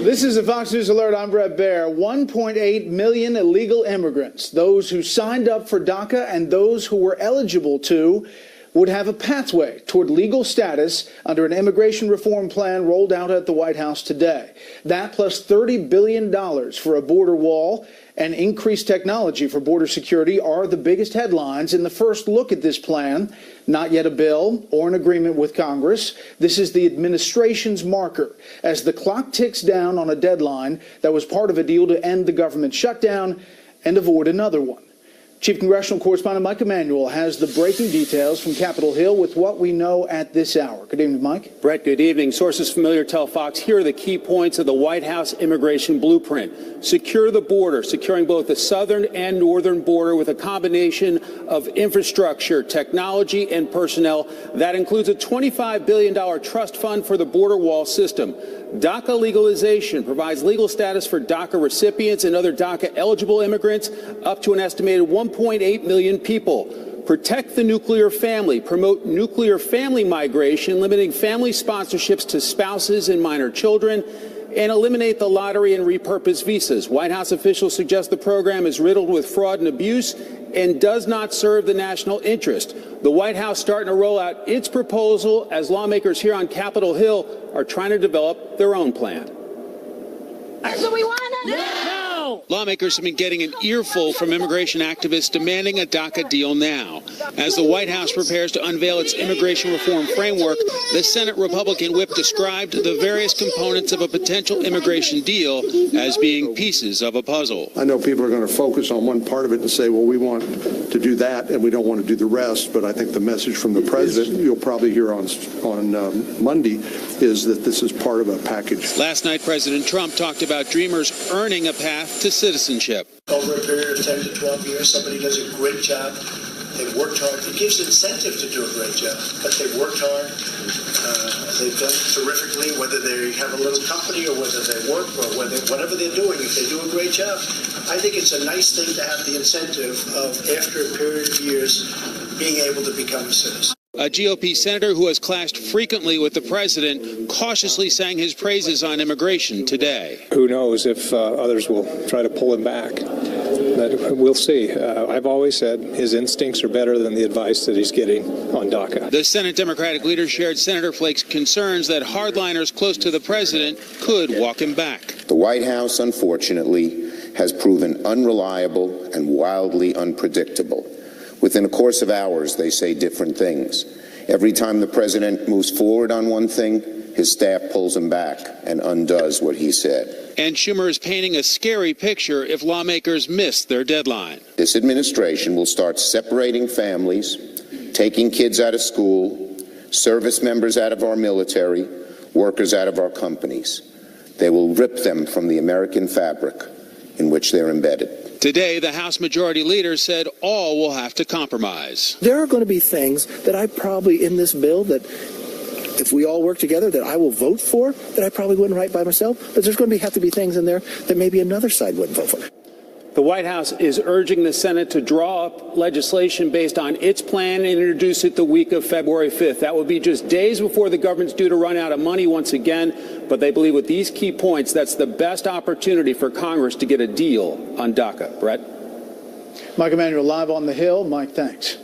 This is a Fox News Alert. I'm Bret Baier. 1.8 million illegal immigrants, those who signed up for DACA and those who were eligible to, would have a pathway toward legal status under an immigration reform plan rolled out at the White House today. That plus $30 billion for a border wall and increased technology for border security are the biggest headlines in the first look at this plan. Not yet a bill or an agreement with Congress. This is the administration's marker as the clock ticks down on a deadline that was part of a deal to end the government shutdown and avoid another one. Chief Congressional Correspondent Mike Emanuel has the breaking details from Capitol Hill with what we know at this hour. Good evening, Mike. Bret, good evening. Sources familiar tell Fox here are the key points of the White House immigration blueprint. Secure the border, securing both the southern and northern border with a combination of infrastructure, technology, and personnel. That includes a $25 billion trust fund for the border wall system. DACA legalization provides legal status for DACA recipients and other DACA-eligible immigrants up to an estimated 1.8 million people. Protect the nuclear family, promote nuclear family migration, limiting family sponsorships to spouses and minor children, and eliminate the lottery and repurpose visas. White House officials suggest the program is riddled with fraud and abuse and does not serve the national interest. The White House starting to roll out its proposal as lawmakers here on Capitol Hill are trying to develop their own plan. That's what we want. No! Lawmakers have been getting an earful from immigration activists demanding a DACA deal now. As the White House prepares to unveil its immigration reform framework, the Senate Republican whip described the various components of a potential immigration deal as being pieces of a puzzle. I know people are going to focus on one part of it and say, well, we want to do that and we don't want to do the rest. But I think the message from the president, you'll probably hear on Monday, is that this is part of a package. Last night, President Trump talked about dreamers earning a path to citizenship. Over a period of 10 to 12 years, somebody does a great job. They've worked hard. It gives incentive to do a great job, but they've worked hard. They've done terrifically, whether they have a little company or whether they work or whatever they're doing. If they do a great job, I think it's a nice thing to have the incentive of, after a period of years, being able to become a citizen. A GOP senator who has clashed frequently with the president cautiously sang his praises on immigration today. Who knows if others will try to pull him back. But we'll see. I've always said his instincts are better than the advice that he's getting on DACA. The Senate Democratic leader shared Senator Flake's concerns that hardliners close to the president could walk him back. The White House, unfortunately, has proven unreliable and wildly unpredictable. Within a course of hours, they say different things. Every time the president moves forward on one thing, his staff pulls him back and undoes what he said. And Schumer is painting a scary picture if lawmakers miss their deadline. This administration will start separating families, taking kids out of school, service members out of our military, workers out of our companies. They will rip them from the American fabric in which they're embedded. Today, the House Majority Leader said all will have to compromise. There are going to be things that I probably in this bill that if we all work together that I will vote for that I probably wouldn't write by myself. But there's going to have to be things in there that maybe another side wouldn't vote for. The White House is urging the Senate to draw up legislation based on its plan and introduce it the week of February 5th. That would be just days before the government's due to run out of money once again. But they believe with these key points, that's the best opportunity for Congress to get a deal on DACA. Bret? Mike Emanuel live on the Hill. Mike, thanks.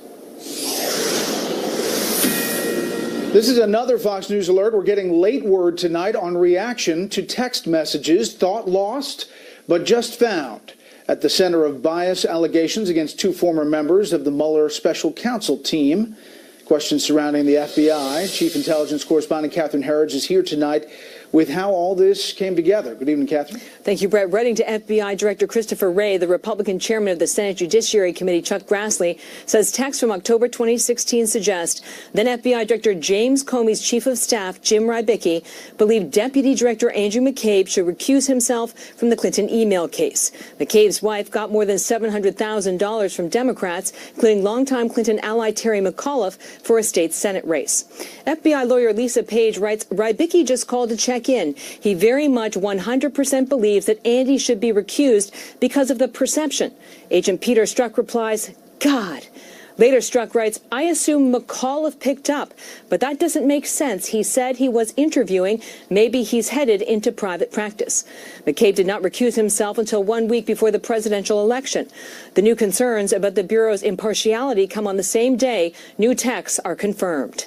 This is another Fox News alert. We're getting late word tonight on reaction to text messages thought lost, but just found at the center of bias allegations against two former members of the Mueller special counsel team. Questions surrounding the FBI. Chief Intelligence Correspondent Catherine Herridge is here tonight with how all this came together. Good evening, Catherine. Thank you, Bret. Writing to FBI Director Christopher Wray, the Republican chairman of the Senate Judiciary Committee, Chuck Grassley, says texts from October 2016 suggest then FBI Director James Comey's chief of staff, Jim Rybicki, believed Deputy Director Andrew McCabe should recuse himself from the Clinton email case. McCabe's wife got more than $700,000 from Democrats, including longtime Clinton ally Terry McAuliffe, for a state Senate race. FBI lawyer Lisa Page writes, Rybicki just called to check in. He very much 100% believes that Andy should be recused because of the perception. Agent Peter Strzok replies, God, Later, Strzok writes, I assume McAuliffe picked up, but that doesn't make sense. He said he was interviewing. Maybe he's headed into private practice. McCabe did not recuse himself until 1 week before the presidential election. The new concerns about the Bureau's impartiality come on the same day new texts are confirmed.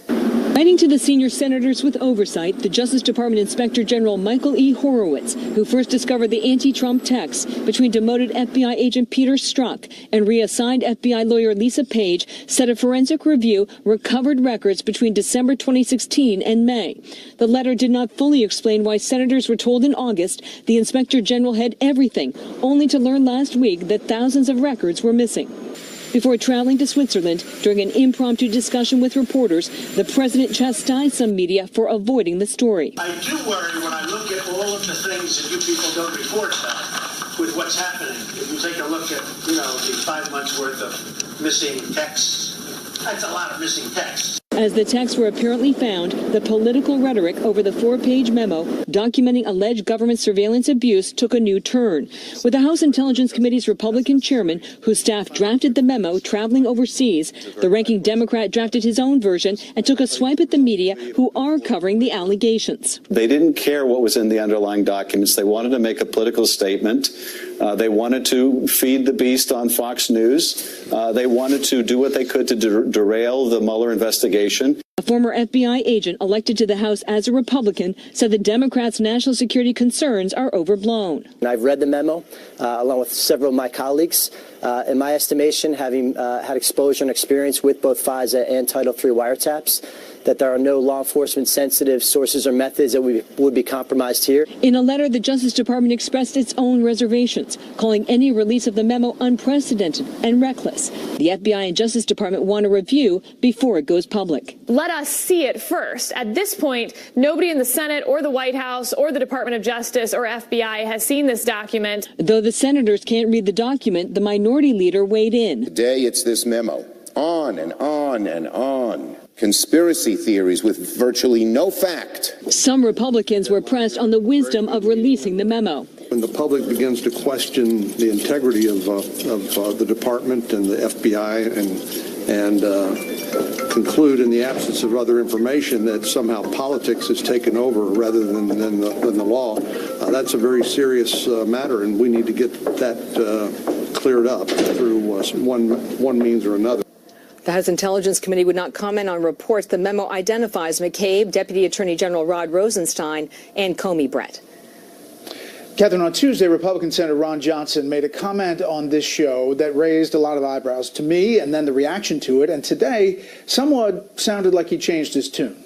Writing to the senior senators with oversight, the Justice Department Inspector General Michael E. Horowitz, who first discovered the anti-Trump texts between demoted FBI agent Peter Strzok and reassigned FBI lawyer Lisa Page, said a forensic review recovered records between December 2016 and May. The letter did not fully explain why senators were told in August the Inspector General had everything, only to learn last week that thousands of records were missing. Before traveling to Switzerland, during an impromptu discussion with reporters, the president chastised some media for avoiding the story. I do worry when I look at all of the things that you people don't report about with what's happening. If you take a look at, the 5 months worth of missing texts, that's a lot of missing texts. As the texts were apparently found, the political rhetoric over the 4-page memo documenting alleged government surveillance abuse took a new turn. With the House Intelligence Committee's Republican chairman, whose staff drafted the memo, traveling overseas, the ranking Democrat drafted his own version and took a swipe at the media who are covering the allegations. They didn't care what was in the underlying documents. They wanted to make a political statement. They wanted to feed the beast on Fox News. They wanted to do what they could to derail the Mueller investigation. A former FBI agent elected to the House as a Republican said the Democrats' national security concerns are overblown. I've read the memo along with several of my colleagues. In my estimation, having had exposure and experience with both FISA and Title III wiretaps, that there are no law enforcement sensitive sources or methods that would be compromised here. In a letter, the Justice Department expressed its own reservations, calling any release of the memo unprecedented and reckless. The FBI and Justice Department want a review before it goes public. Let us see it first. At this point, nobody in the Senate or the White House or the Department of Justice or FBI has seen this document. Though the senators can't read the document, the minority leader weighed in. Today it's this memo. On and on and on. Conspiracy theories with virtually no fact. Some Republicans were pressed on the wisdom of releasing the memo. When the public begins to question the integrity of the department and the FBI and conclude in the absence of other information that somehow politics has taken over rather than the law, that's a very serious matter, and we need to get that cleared up through one means or another. The House Intelligence Committee would not comment on reports. The memo identifies McCabe, Deputy Attorney General Rod Rosenstein, and Comey Bret. Catherine, on Tuesday, Republican Senator Ron Johnson made a comment on this show that raised a lot of eyebrows to me and then the reaction to it. And today, somewhat sounded like he changed his tune.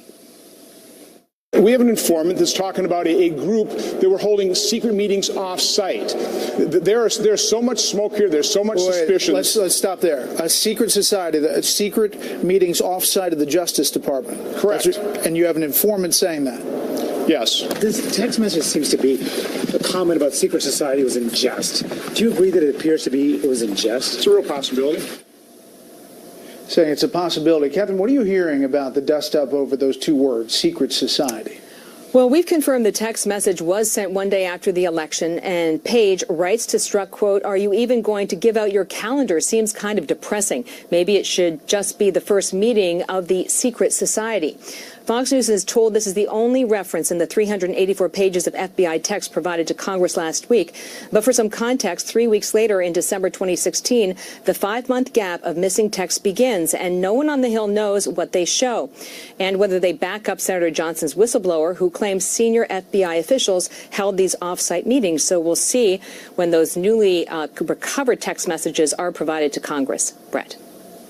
We have an informant that's talking about a group that were holding secret meetings off-site. There's so much smoke here. There's so much suspicion. Let's stop there. A secret society, secret meetings off-site of the Justice Department. Correct. And you have an informant saying that. Yes. This text message seems to be a comment about secret society was in jest. Do you agree that it appears to be it was in jest? It's a real possibility. Saying it's a possibility. Catherine, what are you hearing about the dust-up over those two words, secret society? Well, we've confirmed the text message was sent one day after the election, and Page writes to Strzok, quote, "Are you even going to give out your calendar? Seems kind of depressing. Maybe it should just be the first meeting of the secret society." Fox News is told this is the only reference in the 384 pages of FBI text provided to Congress last week. But for some context, 3 weeks later in December 2016, the 5-month gap of missing texts begins, and no one on the Hill knows what they show and whether they back up Senator Johnson's whistleblower, who claims senior FBI officials held these off-site meetings. So we'll see when those newly recovered text messages are provided to Congress. Bret.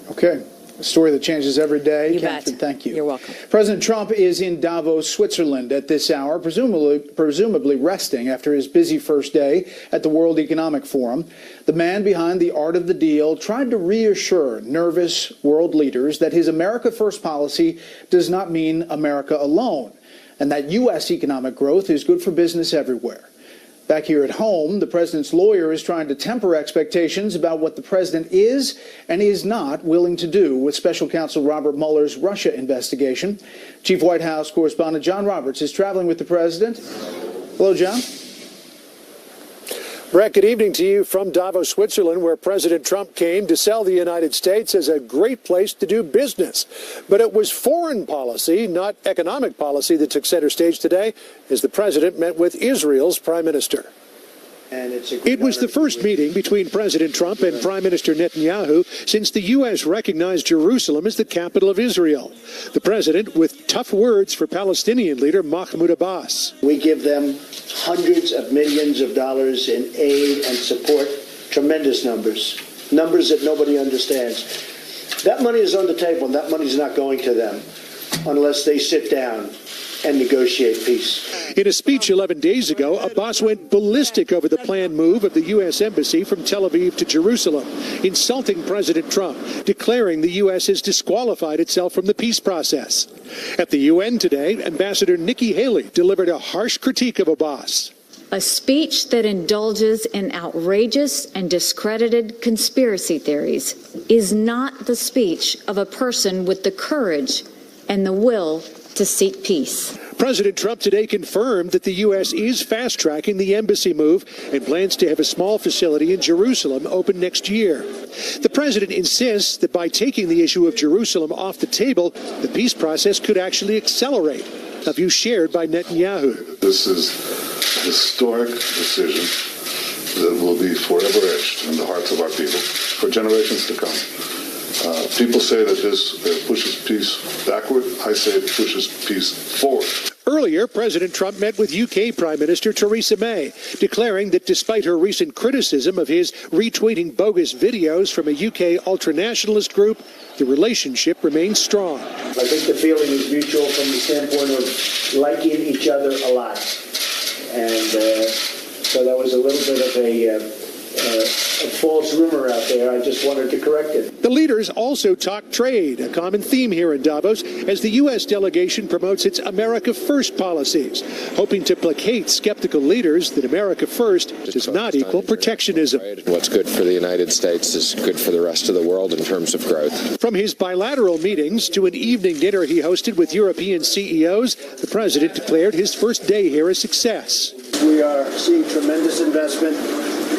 Okay. A story that changes every day. You Catherine, bet. thank you. You're welcome. President Trump is in Davos, Switzerland at this hour, presumably resting after his busy first day at the World Economic Forum. The man behind the art of the deal tried to reassure nervous world leaders that his America First policy does not mean America alone, and that U.S. economic growth is good for business everywhere. Back here at home, the president's lawyer is trying to temper expectations about what the president is and is not willing to do with special counsel Robert Mueller's Russia investigation. Chief White House correspondent John Roberts is traveling with the president. Hello, John. Bret, good evening to you from Davos, Switzerland, where President Trump came to sell the United States as a great place to do business. But it was foreign policy, not economic policy, that took center stage today as the president met with Israel's prime minister. It was the first meeting between President Trump and Prime Minister Netanyahu since the U.S. recognized Jerusalem as the capital of Israel. The president with tough words for Palestinian leader Mahmoud Abbas. We give them hundreds of millions of dollars in aid and support, tremendous numbers that nobody understands. That money is on the table, and that money is not going to them unless they sit down and negotiate peace. In a speech 11 days ago, Abbas went ballistic over the planned move of the U.S. Embassy from Tel Aviv to Jerusalem, insulting President Trump, declaring the U.S. has disqualified itself from the peace process. At the UN today, Ambassador Nikki Haley delivered a harsh critique of Abbas. A speech that indulges in outrageous and discredited conspiracy theories is not the speech of a person with the courage and the will to seek peace. President Trump today confirmed that the U.S. is fast-tracking the embassy move and plans to have a small facility in Jerusalem open next year. The president insists that by taking the issue of Jerusalem off the table, the peace process could actually accelerate, a view shared by Netanyahu. This is a historic decision that will be forever etched in the hearts of our people for generations to come. People say that this pushes peace backward. I say it pushes peace forward. Earlier, President Trump met with UK Prime Minister Theresa May, declaring that despite her recent criticism of his retweeting bogus videos from a UK ultranationalist group, the relationship remains strong. I think the feeling is mutual from the standpoint of liking each other a lot. And so that was a little bit of a false rumor out there. I just wanted to correct it. The leaders also talked trade, a common theme here in Davos, as the U.S. delegation promotes its America First policies, hoping to placate skeptical leaders that America First does not equal protectionism. What's good for the United States is good for the rest of the world in terms of growth. From his bilateral meetings to an evening dinner he hosted with European CEOs, the president declared his first day here a success. We are seeing tremendous investment.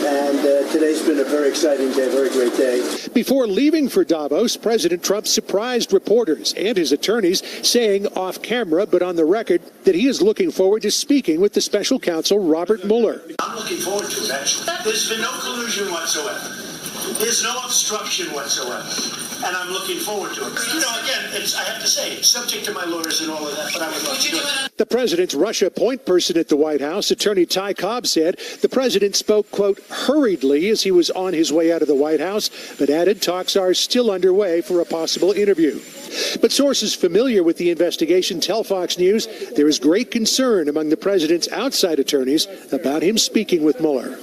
And today's been a very exciting day, very great day. Before leaving for Davos, President Trump surprised reporters and his attorneys, saying off camera but on the record that he is looking forward to speaking with the special counsel Robert Mueller. I'm looking forward to it, actually. There's been no collusion whatsoever. There's no obstruction whatsoever. And I'm looking forward to it. You know, again, I have to say, it's subject to my lawyers and all of that, but I would love to do it. The president's Russia point person at the White House, attorney Ty Cobb, said the president spoke, quote, hurriedly as he was on his way out of the White House, but added talks are still underway for a possible interview. But sources familiar with the investigation tell Fox News there is great concern among the president's outside attorneys about him speaking with Mueller.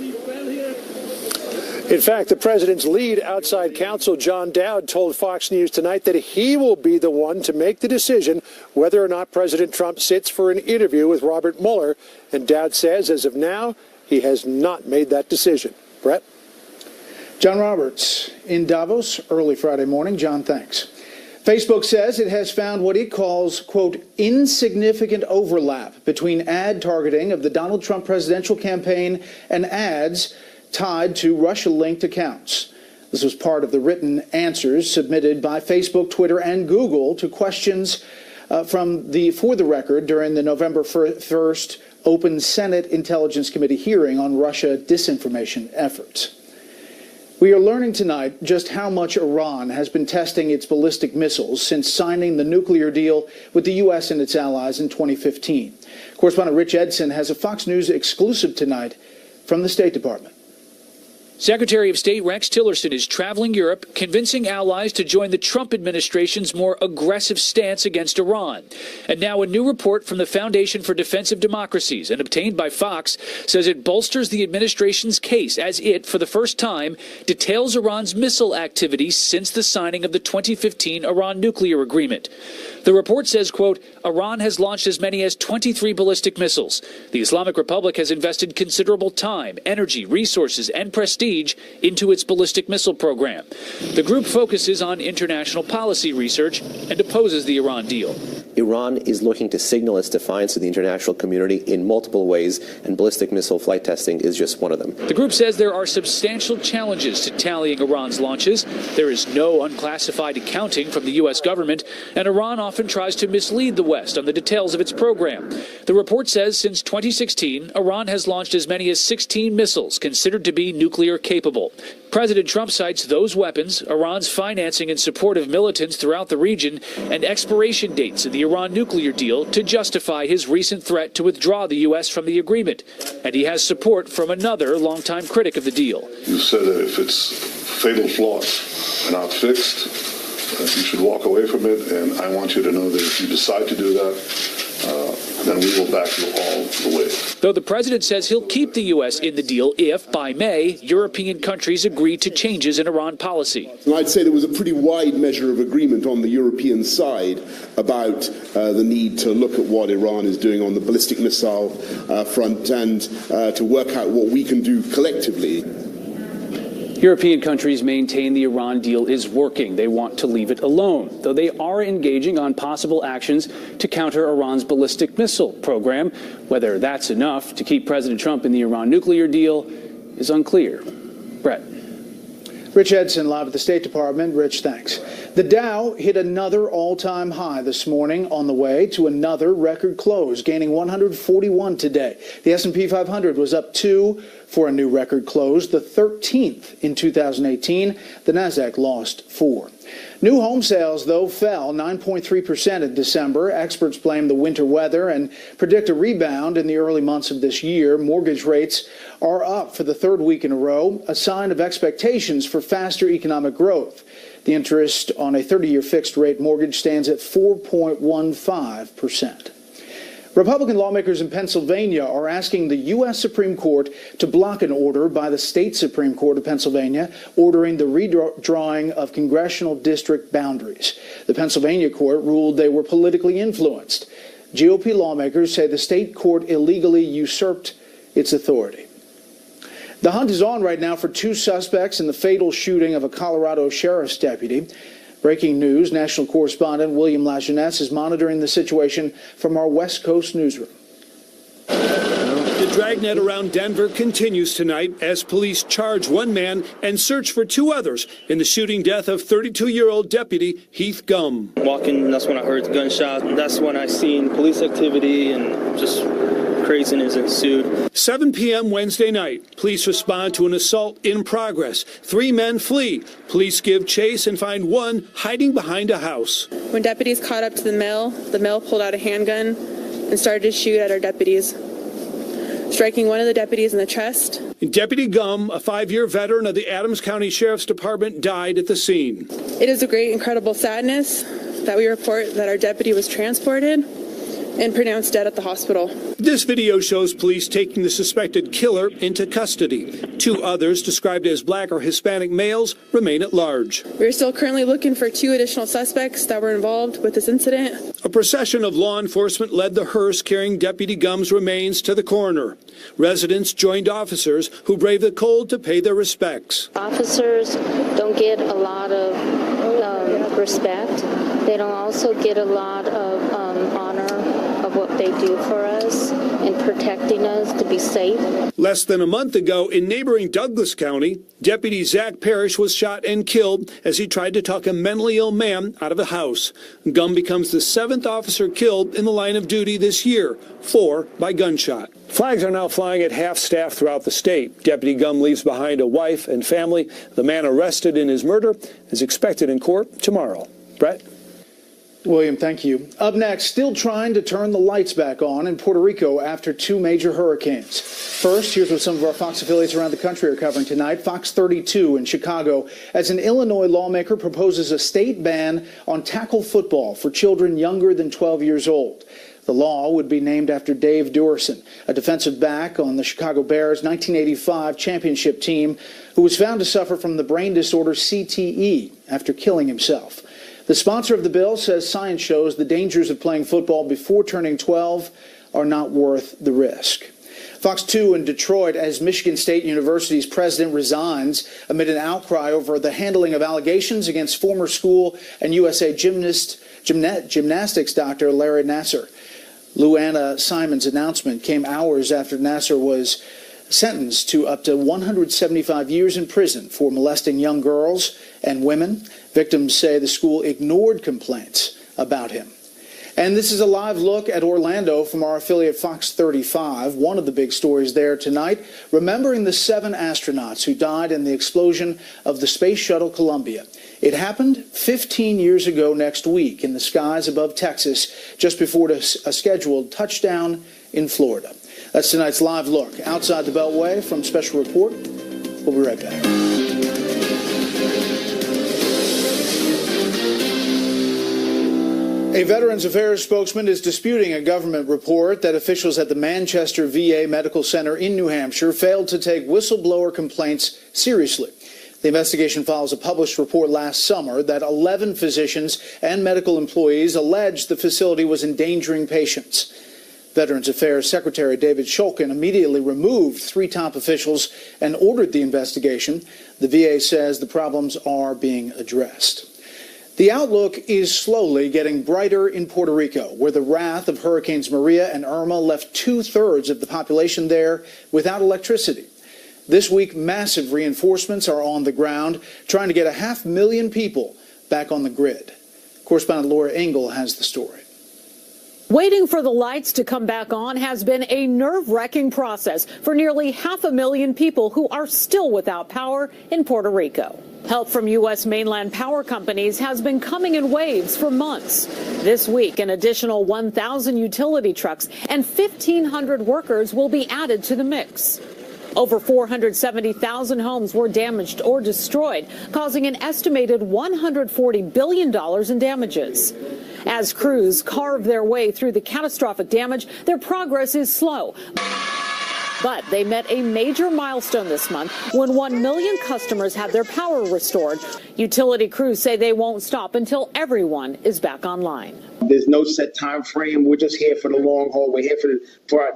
In fact, the president's lead outside counsel, John Dowd, told Fox News tonight that he will be the one to make the decision whether or not President Trump sits for an interview with Robert Mueller. And Dowd says, as of now, he has not made that decision. Bret? John Roberts in Davos early Friday morning. John, thanks. Facebook says it has found what it calls, quote, insignificant overlap between ad targeting of the Donald Trump presidential campaign and ads tied to Russia-linked accounts. This was part of the written answers submitted by Facebook, Twitter, and Google to questions for the record during the November 1st open Senate Intelligence Committee hearing on Russia disinformation efforts. We are learning tonight just how much Iran has been testing its ballistic missiles since signing the nuclear deal with the U.S. and its allies in 2015. Correspondent Rich Edson has a Fox News exclusive tonight from the State Department. Secretary of State Rex Tillerson is traveling Europe, convincing allies to join the Trump administration's more aggressive stance against Iran. And now a new report from the Foundation for Defensive Democracies and obtained by Fox says it bolsters the administration's case as it, for the first time, details Iran's missile activities since the signing of the 2015 Iran nuclear agreement. The report says, quote, Iran has launched as many as 23 ballistic missiles. The Islamic Republic has invested considerable time, energy, resources, and prestige prestige into its ballistic missile program. The group focuses on international policy research and opposes the Iran deal. Iran is looking to signal its defiance to the international community in multiple ways, and ballistic missile flight testing is just one of them. The group says there are substantial challenges to tallying Iran's launches. There is no unclassified accounting from the U.S. government, and Iran often tries to mislead the West on the details of its program. The report says since 2016, Iran has launched as many as 16 missiles considered to be nuclear capable. President Trump cites those weapons, Iran's financing and support of militants throughout the region, and expiration dates of the Iran nuclear deal to justify his recent threat to withdraw the U.S. from the agreement. And he has support from another longtime critic of the deal. You said that if it's fatal flaws are not fixed, you should walk away from it. And I want you to know that if you decide to do that, then we will back you all the way. Though the president says he'll keep the U.S. in the deal if, by May, European countries agree to changes in Iran policy. And I'd say there was a pretty wide measure of agreement on the European side about the need to look at what Iran is doing on the ballistic missile front and to work out what we can do collectively. European countries maintain the Iran deal is working. They want to leave it alone, though they are engaging on possible actions to counter Iran's ballistic missile program. Whether that's enough to keep President Trump in the Iran nuclear deal is unclear. Bret. Rich Edson, live at the State Department. Rich, thanks. The Dow hit another all-time high this morning on the way to another record close, gaining 141 today. The S&P 500 was up 2 for a new record close, the 13th in 2018. The Nasdaq lost 4. New home sales, though, fell 9.3% in December. Experts blame the winter weather and predict a rebound in the early months of this year. Mortgage rates are up for the third week in a row, a sign of expectations for faster economic growth. The interest on a 30-year fixed-rate mortgage stands at 4.15%. Republican lawmakers in Pennsylvania are asking the U.S. Supreme Court to block an order by the state Supreme Court of Pennsylvania ordering the redrawing of congressional district boundaries. The Pennsylvania court ruled they were politically influenced. GOP lawmakers say the state court illegally usurped its authority. The hunt is on right now for 2 suspects in the fatal shooting of a Colorado sheriff's deputy. Breaking news, national correspondent William Lajeunesse is monitoring the situation from our West Coast newsroom. The dragnet around Denver continues tonight as police charge one man and search for 2 others in the shooting death of 32-year-old deputy Heath Gum. Walking, that's when I heard the gunshot. That's when I seen police activity and just craziness ensued. 7 p.m. Wednesday night, police respond to an assault in progress. 3 men flee. Police give chase and find one hiding behind a house. When deputies caught up to the male pulled out a handgun and started to shoot at our deputies, striking one of the deputies in the chest. Deputy Gum, a 5-year veteran of the Adams County Sheriff's Department, died at the scene. It is a great, incredible sadness that we report that our deputy was transported and pronounced dead at the hospital. This video shows police taking the suspected killer into custody. 2 others, described as black or Hispanic males, remain at large. We are still currently looking for 2 additional suspects that were involved with this incident. A procession of law enforcement led the hearse carrying Deputy Gum's remains to the coroner. Residents joined officers who braved the cold to pay their respects. Officers don't get a lot of respect. They don't also get a lot of honor of what they do for us in protecting us to be safe. Less than a month ago in neighboring Douglas County, Deputy Zach Parrish was shot and killed as he tried to talk a mentally ill man out of a house. Gum becomes the 7th officer killed in the line of duty this year, 4 by gunshot. Flags are now flying at half-staff throughout the state. Deputy Gum leaves behind a wife and family. The man arrested in his murder is expected in court tomorrow. Bret? William, thank you. Up next, still trying to turn the lights back on in Puerto Rico after 2 major hurricanes. First, here's what some of our Fox affiliates around the country are covering tonight. Fox 32 in Chicago, as an Illinois lawmaker proposes a state ban on tackle football for children younger than 12 years old. The law would be named after Dave Duerson, a defensive back on the Chicago Bears' 1985 championship team, who was found to suffer from the brain disorder CTE after killing himself. The sponsor of the bill says science shows the dangers of playing football before turning 12 are not worth the risk. Fox 2 in Detroit as Michigan State University's president resigns amid an outcry over the handling of allegations against former school and USA gymnastics doctor Larry Nassar. Luana Simon's announcement came hours after Nassar was sentenced to up to 175 years in prison for molesting young girls and women. Victims say the school ignored complaints about him. And this is a live look at Orlando from our affiliate Fox 35. One of the big stories there tonight, remembering the 7 astronauts who died in the explosion of the Space Shuttle Columbia. It happened 15 years ago next week in the skies above Texas, just before a scheduled touchdown in Florida. That's tonight's live look outside the Beltway from Special Report. We'll be right back. A Veterans Affairs spokesman is disputing a government report that officials at the Manchester VA Medical Center in New Hampshire failed to take whistleblower complaints seriously. The investigation follows a published report last summer that 11 physicians and medical employees alleged the facility was endangering patients. Veterans Affairs Secretary David Shulkin immediately removed 3 top officials and ordered the investigation. The VA says the problems are being addressed. The outlook is slowly getting brighter in Puerto Rico, where the wrath of Hurricanes Maria and Irma left 2/3 of the population there without electricity. This week, massive reinforcements are on the ground, trying to get 500,000 people back on the grid. Correspondent Laura Engel has the story. Waiting for the lights to come back on has been a nerve-wracking process for nearly 500,000 people who are still without power in Puerto Rico. Help from U.S. mainland power companies has been coming in waves for months. This week, an additional 1,000 utility trucks and 1,500 workers will be added to the mix. Over 470,000 homes were damaged or destroyed, causing an estimated $140 billion in damages. As crews carve their way through the catastrophic damage, their progress is slow. But they met a major milestone this month when 1 million customers had their power restored. Utility crews say they won't stop until everyone is back online. There's no set time frame. We're just here for the long haul. We're here for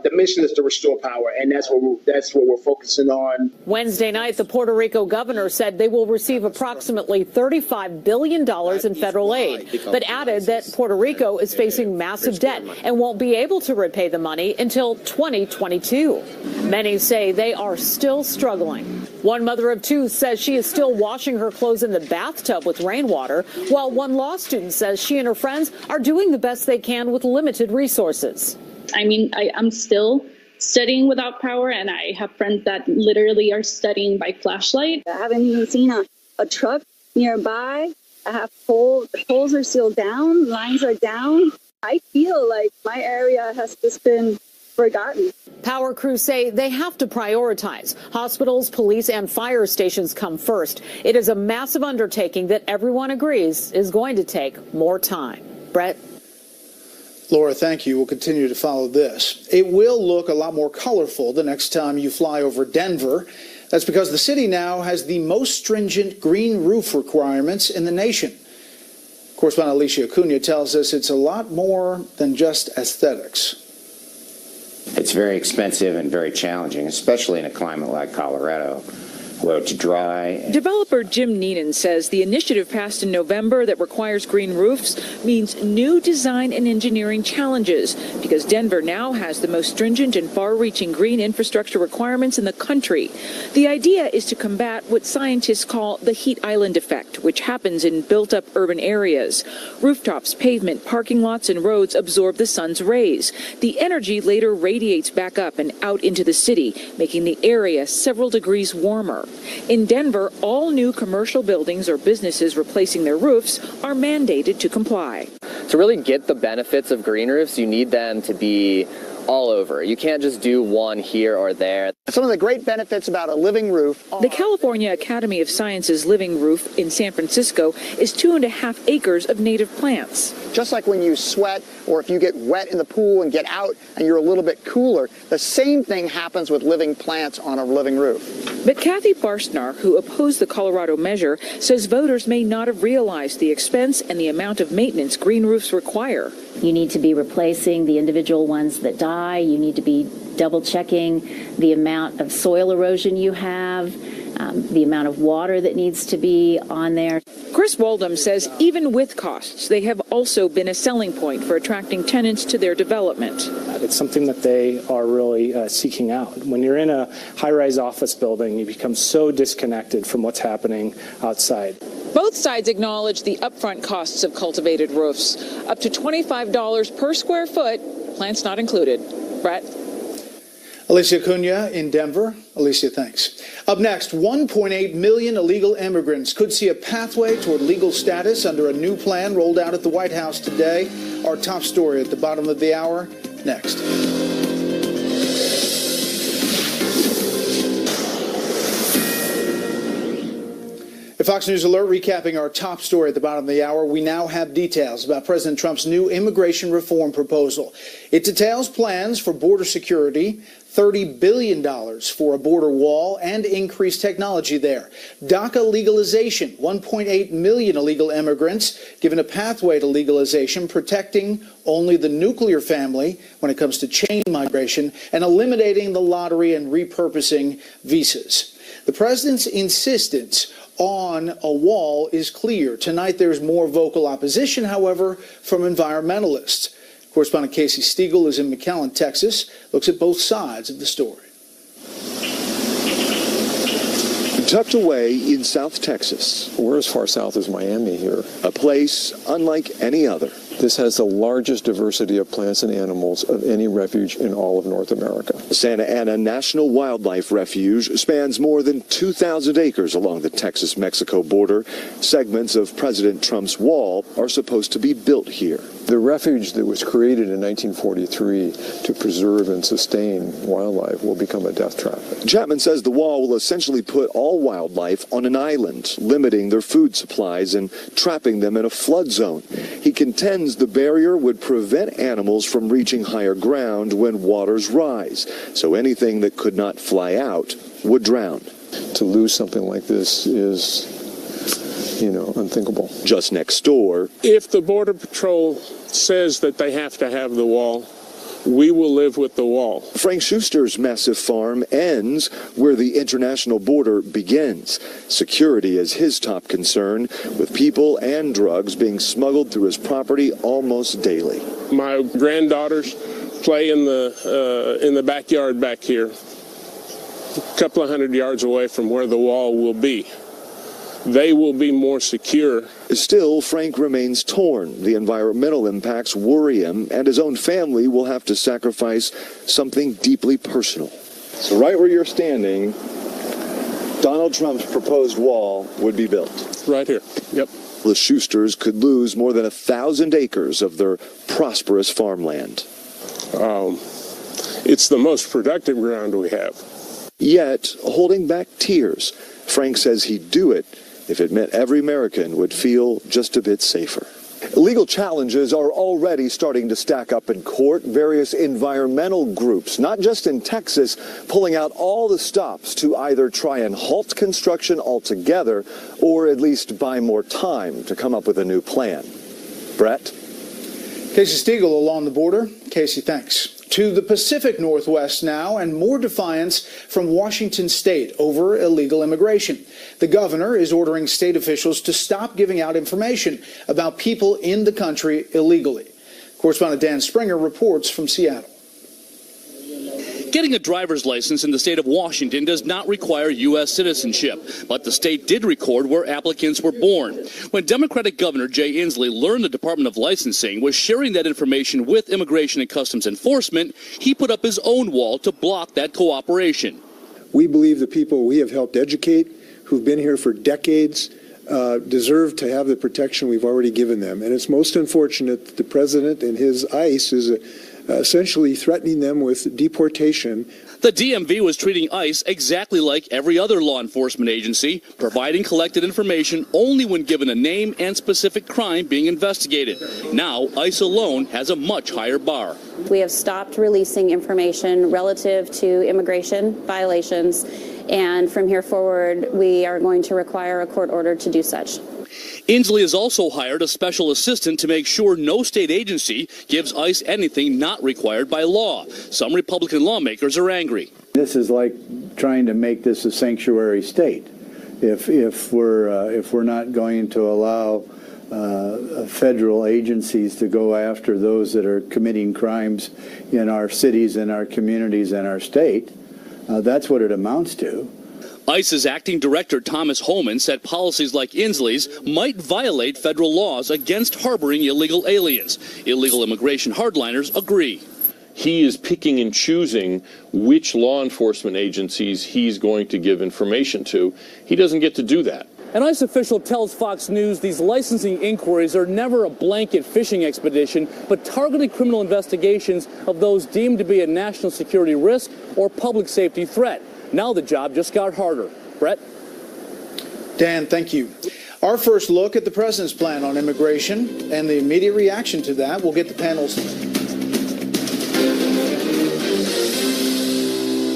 the mission is to restore power, and that's what we're focusing on. Wednesday night, the Puerto Rico governor said they will receive approximately $35 billion in federal aid, but added that Puerto Rico is facing massive debt and won't be able to repay the money until 2022. Many say they are still struggling. One mother of 2 says she is still washing her clothes in the bathtub with rainwater, while one law student says she and her friends are doing the best they can with limited resources. I mean, I'm still studying without power, and I have friends that literally are studying by flashlight. I haven't even seen a truck nearby. I have poles. The poles are still down. Lines are down. I feel like my area has just been forgotten. Power crews say they have to prioritize. Hospitals, police, and fire stations come first. It is a massive undertaking that everyone agrees is going to take more time. Bret? Laura, thank you. We'll continue to follow this. It will look a lot more colorful the next time you fly over Denver. That's because the city now has the most stringent green roof requirements in the nation. Correspondent Alicia Acuna tells us it's a lot more than just aesthetics. It's very expensive and very challenging, especially in a climate like Colorado, where it's dry. Developer Jim Neenan says the initiative passed in November that requires green roofs means new design and engineering challenges because Denver now has the most stringent and far-reaching green infrastructure requirements in the country. The idea is to combat what scientists call the heat island effect, which happens in built-up urban areas. Rooftops, pavement, parking lots, and roads absorb the sun's rays. The energy later radiates back up and out into the city, making the area several degrees warmer. In Denver, all new commercial buildings or businesses replacing their roofs are mandated to comply. To really get the benefits of green roofs, you need them to be all over. You can't just do one here or there. Some of the great benefits about a living roof. The California Academy of Sciences living roof in San Francisco is 2.5 acres of native plants. Just like when you sweat or if you get wet in the pool and get out and you're a little bit cooler, the same thing happens with living plants on a living roof. But Kathy Barstnar, who opposed the Colorado measure, says voters may not have realized the expense and the amount of maintenance green roofs require. You need to be replacing the individual ones that die. You need to be double checking the amount of soil erosion you have, the amount of water that needs to be on there. Chris Waldom says even with costs, they have also been a selling point for attracting tenants to their development. It's something that they are really seeking out. When you're in a high-rise office building, you become so disconnected from what's happening outside. Both sides acknowledge the upfront costs of cultivated roofs, up to $25 per square foot, plants not included. Bret? Alicia Cunha in Denver. Alicia, thanks. Up next, 1.8 million illegal immigrants could see a pathway toward legal status under a new plan rolled out at the White House today. Our top story at the bottom of the hour, next. A Fox News Alert recapping our top story at the bottom of the hour. We now have details about President Trump's new immigration reform proposal. It details plans for border security, $30 billion for a border wall, and increased technology there. DACA legalization, 1.8 million illegal immigrants given a pathway to legalization, protecting only the nuclear family when it comes to chain migration, and eliminating the lottery and repurposing visas. The president's insistence on a wall is clear. Tonight there's more vocal opposition, however, from environmentalists. Correspondent Casey Stiegel is in McAllen, Texas, looks at both sides of the story. Tucked away in South Texas. We're as far south as Miami here. A place unlike any other. This has the largest diversity of plants and animals of any refuge in all of North America. Santa Ana National Wildlife Refuge spans more than 2,000 acres along the Texas-Mexico border. Segments of President Trump's wall are supposed to be built here. The refuge that was created in 1943 to preserve and sustain wildlife will become a death trap. Chapman says the wall will essentially put all wildlife on an island, limiting their food supplies and trapping them in a flood zone. He contends the barrier would prevent animals from reaching higher ground when waters rise, so anything that could not fly out would drown. To lose something like this is, unthinkable. Just next door. If the Border Patrol says that they have to have the wall, we will live with the wall. Frank Schuster's massive farm ends where the international border begins. Security is his top concern, with people and drugs being smuggled through his property almost daily. My granddaughters play in the backyard back here, a couple of 100 yards away from where the wall will be. They will be more secure. Still, Frank remains torn. The environmental impacts worry him, and his own family will have to sacrifice something deeply personal. So right where you're standing, Donald Trump's proposed wall would be built. Right here. Yep. The Schusters could lose more than 1,000 acres of their prosperous farmland. It's the most productive ground we have. Yet, holding back tears, Frank says he'd do it if it meant every American would feel just a bit safer. Legal challenges are already starting to stack up in court. Various environmental groups, not just in Texas, pulling out all the stops to either try and halt construction altogether or at least buy more time to come up with a new plan. Bret? Casey Stiegel along the border. Casey, thanks. To the Pacific Northwest now, and more defiance from Washington state over illegal immigration. The governor is ordering state officials to stop giving out information about people in the country illegally. Correspondent Dan Springer reports from Seattle. Getting a driver's license in the state of Washington does not require U.S. citizenship, but the state did record where applicants were born. When Democratic Governor Jay Inslee learned the Department of Licensing was sharing that information with Immigration and Customs Enforcement, he put up his own wall to block that cooperation. We believe the people we have helped educate, who've been here for decades, deserve to have the protection we've already given them. And it's most unfortunate that the president and his ICE is essentially threatening them with deportation. The DMV was treating ICE exactly like every other law enforcement agency, providing collected information only when given a name and specific crime being investigated. Now, ICE alone has a much higher bar. We have stopped releasing information relative to immigration violations, and from here forward, we are going to require a court order to do such. Inslee has also hired a special assistant to make sure no state agency gives ICE anything not required by law. Some Republican lawmakers are angry. This is like trying to make this a sanctuary state. If we're not going to allow federal agencies to go after those that are committing crimes in our cities, in our communities, and our state, that's what it amounts to. ICE's acting director Thomas Holman said policies like Inslee's might violate federal laws against harboring illegal aliens. Illegal immigration hardliners agree. He is picking and choosing which law enforcement agencies he's going to give information to. He doesn't get to do that. An ICE official tells Fox News these licensing inquiries are never a blanket fishing expedition, but targeted criminal investigations of those deemed to be a national security risk or public safety threat. Now the job just got harder. Bret? Dan, thank you. Our first look at the president's plan on immigration and the immediate reaction to that. We'll get the panel's.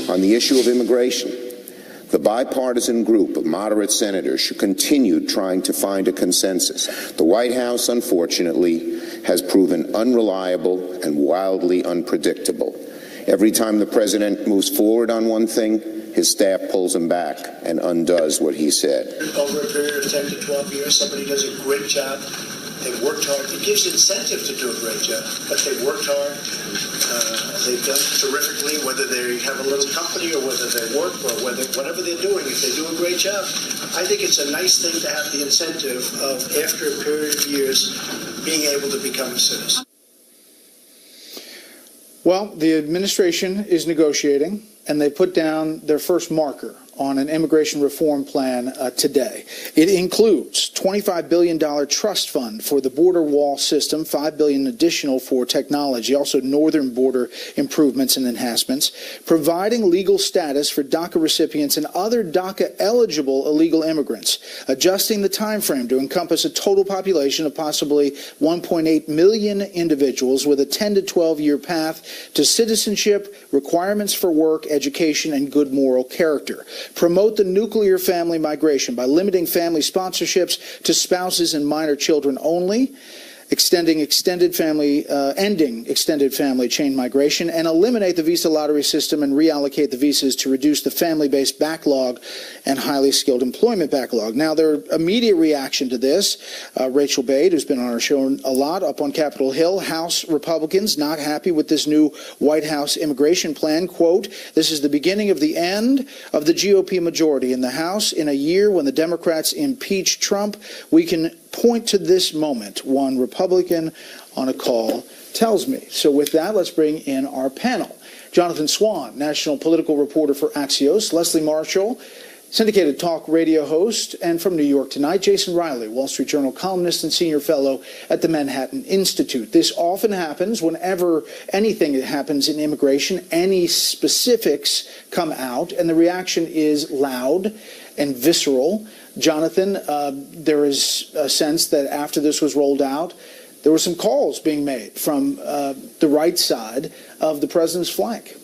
On the issue of immigration, the bipartisan group of moderate senators should continue trying to find a consensus. The White House, unfortunately, has proven unreliable and wildly unpredictable. Every time the president moves forward on one thing, his staff pulls him back and undoes what he said. Over a period of 10 to 12 years, somebody does a great job. They've worked hard. It gives incentive to do a great job, but they've worked hard. They've done terrifically, whether they have a little company or whether they work or whatever they're doing. If they do a great job, I think it's a nice thing to have the incentive of, after a period of years, being able to become a citizen. Well, the administration is negotiating, and they put down their first marker on an immigration reform plan today. It includes $25 billion trust fund for the border wall system, $5 billion additional for technology, also northern border improvements and enhancements, providing legal status for DACA recipients and other DACA-eligible illegal immigrants, adjusting the time frame to encompass a total population of possibly 1.8 million individuals with a 10 to 12-year path to citizenship, requirements for work, education, and good moral character. Promote the nuclear family migration by limiting family sponsorships to spouses and minor children only, ending extended family chain migration, and eliminate the visa lottery system and reallocate the visas to reduce the family-based backlog and highly skilled employment backlog. Now, their immediate reaction to this, Rachel Baier, who's been on our show a lot, up on Capitol Hill, House Republicans not happy with this new White House immigration plan. Quote, "This is the beginning of the end of the GOP majority in the House. In a year when the Democrats impeach Trump, we can point to this moment," one Republican on a call tells me. So with that, let's bring in our panel. Jonathan Swan, national political reporter for Axios. Leslie Marshall, syndicated talk radio host. And from New York tonight, Jason Riley, Wall Street Journal columnist and senior fellow at the Manhattan Institute. This often happens whenever anything happens in immigration, any specifics come out, and the reaction is loud and visceral. Jonathan, there is a sense that after this was rolled out, there were some calls being made from the right side of the president's flank.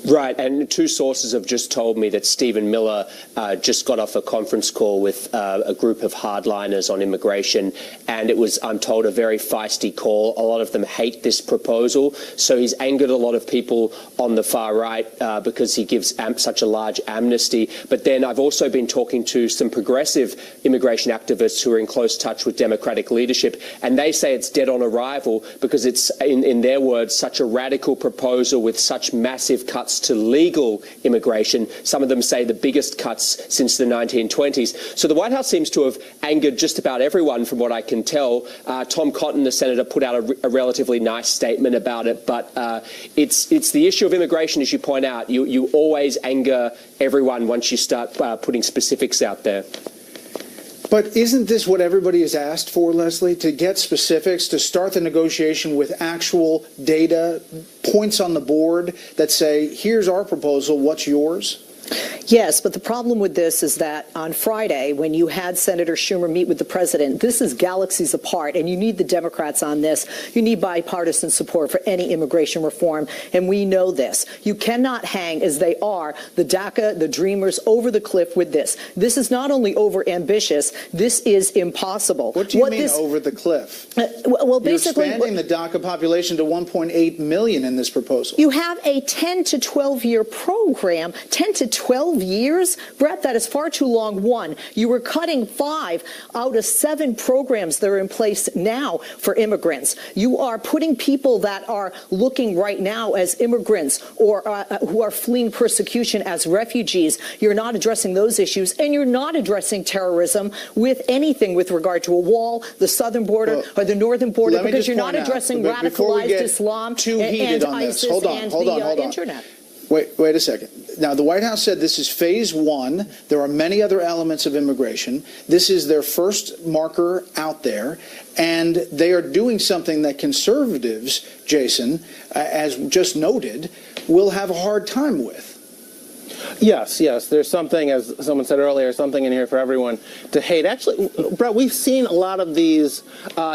Right, and two sources have just told me that Stephen Miller just got off a conference call with a group of hardliners on immigration, and it was, I'm told, a very feisty call. A lot of them hate this proposal, so he's angered a lot of people on the far right because he gives such a large amnesty. But then I've also been talking to some progressive immigration activists who are in close touch with Democratic leadership, and they say it's dead on arrival because it's, in their words, such a radical proposal with such massive cuts to legal immigration. Some of them say the biggest cuts since the 1920s. So the White House seems to have angered just about everyone from what I can tell. Tom Cotton, the senator, put out a relatively nice statement about it, but it's the issue of immigration, as you point out. You always anger everyone once you start putting specifics out there. But isn't this what everybody has asked for, Leslie, to get specifics, to start the negotiation with actual data, points on the board that say, here's our proposal, what's yours? Yes, but the problem with this is that on Friday, when you had Senator Schumer meet with the president, this is galaxies apart, and you need the Democrats on this. You need bipartisan support for any immigration reform, and we know this. You cannot hang, as they are, the DACA, the Dreamers, over the cliff with this. This is not only over-ambitious, this is impossible. What do you mean over the cliff? Well, basically, you're expanding the DACA population to 1.8 million in this proposal. You have a 10 to 12-year program, 10 to 12 years, Bret, that is far too long. One, you were cutting 5 out of 7 programs that are in place now for immigrants. You are putting people that are looking right now as immigrants or who are fleeing persecution as refugees. You're not addressing those issues, and you're not addressing terrorism with anything with regard to a wall, the southern border, or the northern border, because you're not addressing radicalized Islam and ISIS and the internet. Wait a second. Now, the White House said this is phase 1. There are many other elements of immigration. This is their first marker out there, and they are doing something that conservatives, Jason, as just noted, will have a hard time with. Yes. There's something, as someone said earlier, something in here for everyone to hate. Actually, Bret, we've seen a lot of these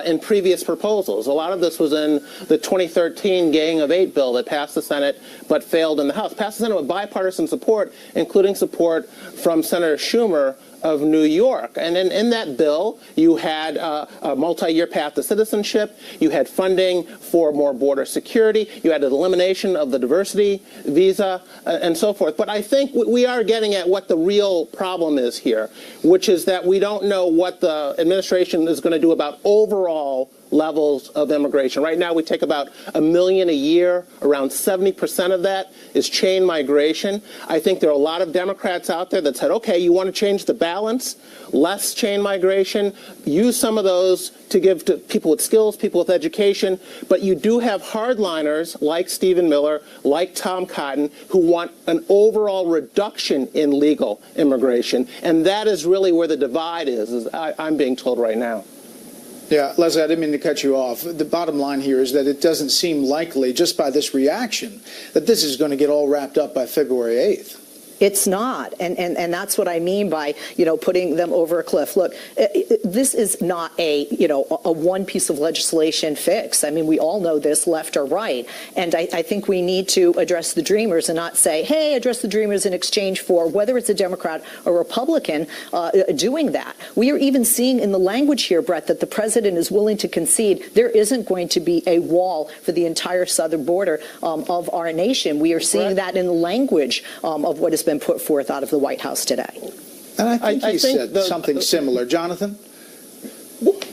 in previous proposals. A lot of this was in the 2013 Gang of 8 bill that passed the Senate but failed in the House. Passed the Senate with bipartisan support, including support from Senator Schumer of New York. And in that bill, you had a multi-year path to citizenship. You had funding for more border security. You had an elimination of the diversity visa and so forth. But I think we are getting at what the real problem is here, which is that we don't know what the administration is going to do about overall levels of immigration. Right now, we take about 1 million a year. Around 70% of that is chain migration. I think there are a lot of Democrats out there that said, okay, you want to change the balance, less chain migration, use some of those to give to people with skills, people with education, but you do have hardliners like Stephen Miller, like Tom Cotton, who want an overall reduction in legal immigration, and that is really where the divide is, as I'm being told right now. Yeah, Leslie, I didn't mean to cut you off. The bottom line here is that it doesn't seem likely, just by this reaction, that this is going to get all wrapped up by February 8th. It's not, and that's what I mean by, putting them over a cliff. Look, this is not a one piece of legislation fix. I mean, we all know this, left or right, and I think we need to address the Dreamers and not say, hey, address the Dreamers in exchange for whether it's a Democrat or Republican doing that. We are even seeing in the language here, Bret, that the president is willing to concede there isn't going to be a wall for the entire southern border of our nation. We are seeing that in the language of what has been put forth out of the White House today. And I think he said something similar. Jonathan?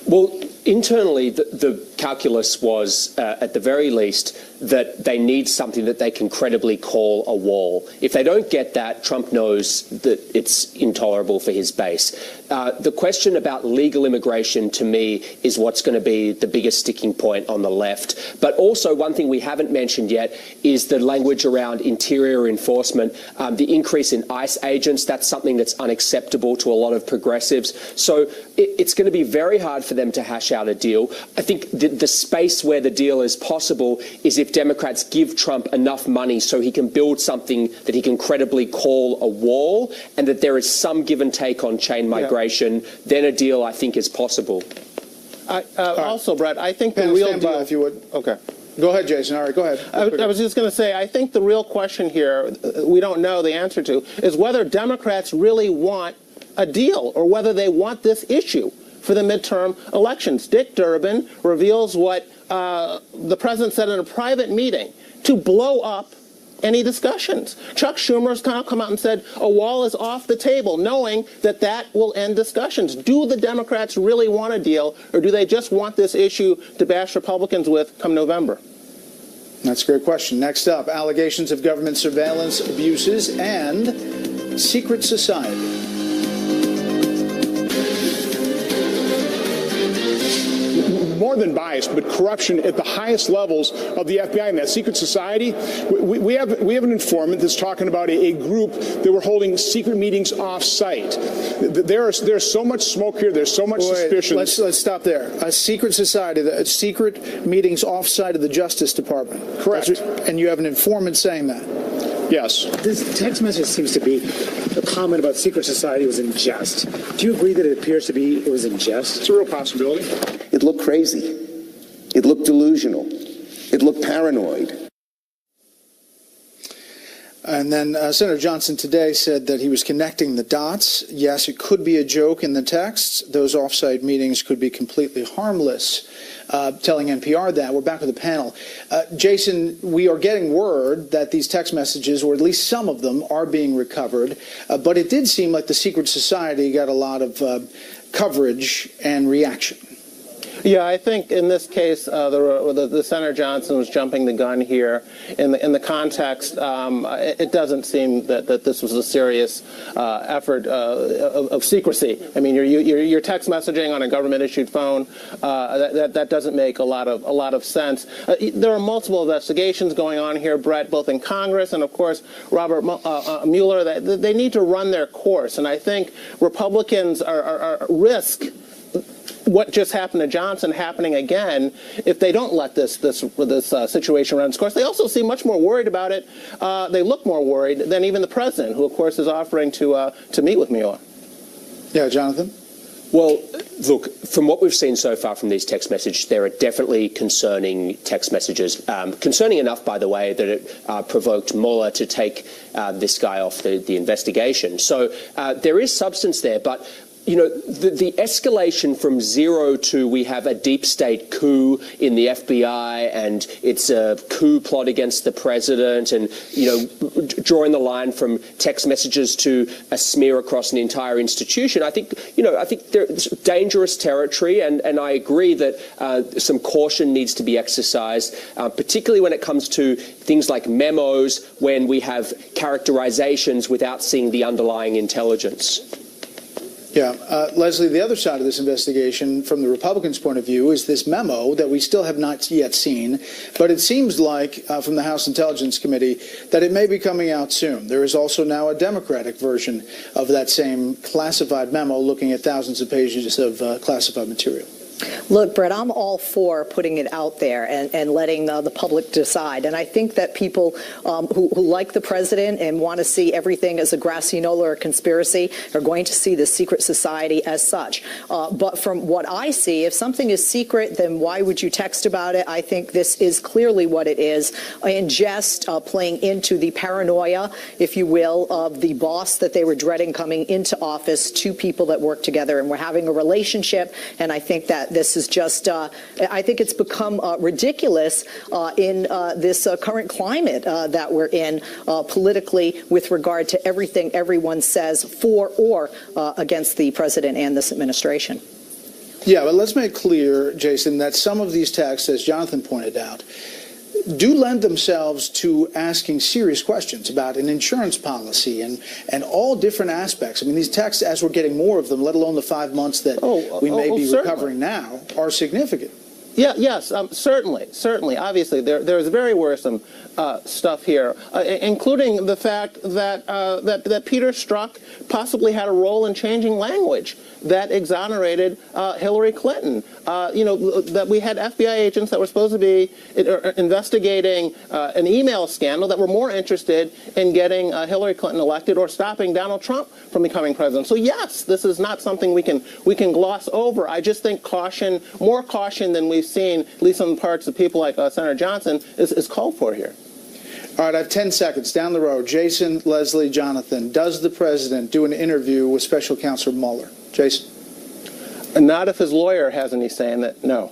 Well, internally, the calculus was, at the very least, that they need something that they can credibly call a wall. If they don't get that, Trump knows that it's intolerable for his base. The question about legal immigration, to me, is what's going to be the biggest sticking point on the left. But also, one thing we haven't mentioned yet is the language around interior enforcement, the increase in ICE agents. That's something that's unacceptable to a lot of progressives. So it's going to be very hard for them to hash out a deal. I think the space where the deal is possible is if Democrats give Trump enough money so he can build something that he can credibly call a wall, and that there is some give and take on chain migration, then a deal, I think, is possible. Also, Bret, I think the Pam, real stand deal... by if you would. Okay. Go ahead, Jason. All right, go ahead. I was just going to say, I think the real question here, we don't know the answer to, is whether Democrats really want a deal or whether they want this issue for the midterm elections. Dick Durbin reveals what the president said in a private meeting to blow up any discussions. Chuck Schumer's kind of come out and said a wall is off the table, knowing that that will end discussions. Do the Democrats really want a deal, or do they just want this issue to bash Republicans with come November? That's a great question. Next up, allegations of government surveillance abuses and secret society. More than bias, but corruption at the highest levels of the FBI and that secret society. We have an informant that's talking about a group that were holding secret meetings off-site. There's so much smoke here. There's so much suspicion. Let's stop there. A secret society, secret meetings off-site of the Justice Department. Correct. And you have an informant saying that. Yes. This text message seems to be a comment about secret society was in jest. Do you agree that it appears to be it was in jest? It's a real possibility. It looked crazy. It looked delusional. It looked paranoid. And then Senator Johnson today said that he was connecting the dots. Yes, it could be a joke in the text. Those off-site meetings could be completely harmless, telling NPR that. We're back with the panel. Jason, we are getting word that these text messages, or at least some of them, are being recovered. But it did seem like the secret society got a lot of coverage and reaction. Yeah, I think in this case, the Senator Johnson was jumping the gun here. In the context, it doesn't seem that this was a serious effort of secrecy. I mean, you're text messaging on a government-issued phone. That doesn't make a lot of sense. There are multiple investigations going on here, Bret, both in Congress and, of course, Robert Mueller. They need to run their course, and I think Republicans are risk what just happened to Johnson happening again if they don't let this situation run its course. They also seem much more worried about it. They look more worried than even the president, who, of course, is offering to meet with Mueller. Yeah, Jonathan? Well, look, from what we've seen so far from these text messages, there are definitely concerning text messages. Concerning enough, by the way, that it provoked Mueller to take this guy off the investigation. So there is substance there, but you know, the escalation from zero to we have a deep state coup in the FBI and it's a coup plot against the president and, you know, drawing the line from text messages to a smear across an entire institution, I think there's dangerous territory, and I agree that some caution needs to be exercised, particularly when it comes to things like memos, when we have characterizations without seeing the underlying intelligence. Yeah. Leslie, the other side of this investigation, from the Republicans' point of view, is this memo that we still have not yet seen. But it seems like, from the House Intelligence Committee, that it may be coming out soon. There is also now a Democratic version of that same classified memo looking at thousands of pages of classified material. Look, Bret, I'm all for putting it out there and letting the public decide. And I think that people who like the president and want to see everything as a grassy-knoll or a conspiracy are going to see the secret society as such. But from what I see, if something is secret, then why would you text about it? I think this is clearly what it is, in jest, playing into the paranoia, if you will, of the boss that they were dreading coming into office, two people that work together and were having a relationship. And I think that this is just, I think it's become ridiculous in this current climate that we're in politically with regard to everything everyone says for or against the president and this administration. Yeah, but let's make clear, Jason, that some of these texts, as Jonathan pointed out, do lend themselves to asking serious questions about an insurance policy and all different aspects. I mean, these texts, as we're getting more of them, let alone the 5 months that we may be recovering now, are significant. Yeah, yes, certainly. Obviously, there's very worrisome stuff here, including the fact that that Peter Strzok possibly had a role in changing language that exonerated Hillary Clinton. That we had FBI agents that were supposed to be investigating an email scandal that were more interested in getting Hillary Clinton elected or stopping Donald Trump from becoming president. So yes, this is not something we can gloss over. I just think more caution than we've seen, at least on the parts of people like Senator Johnson, is called for here. All right, I have 10 seconds. Down the road, Jason, Leslie, Jonathan, does the president do an interview with Special Counsel Mueller? Jason? Not if his lawyer has any say in it, no.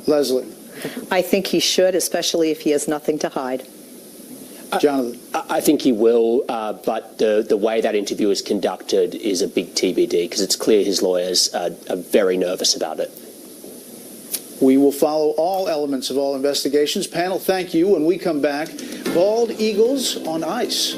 Leslie? I think he should, especially if he has nothing to hide. Jonathan? I think he will, but the way that interview is conducted is a big TBD, because it's clear his lawyers are very nervous about it. We will follow all elements of all investigations. Panel, thank you. When we come back, bald eagles on ice.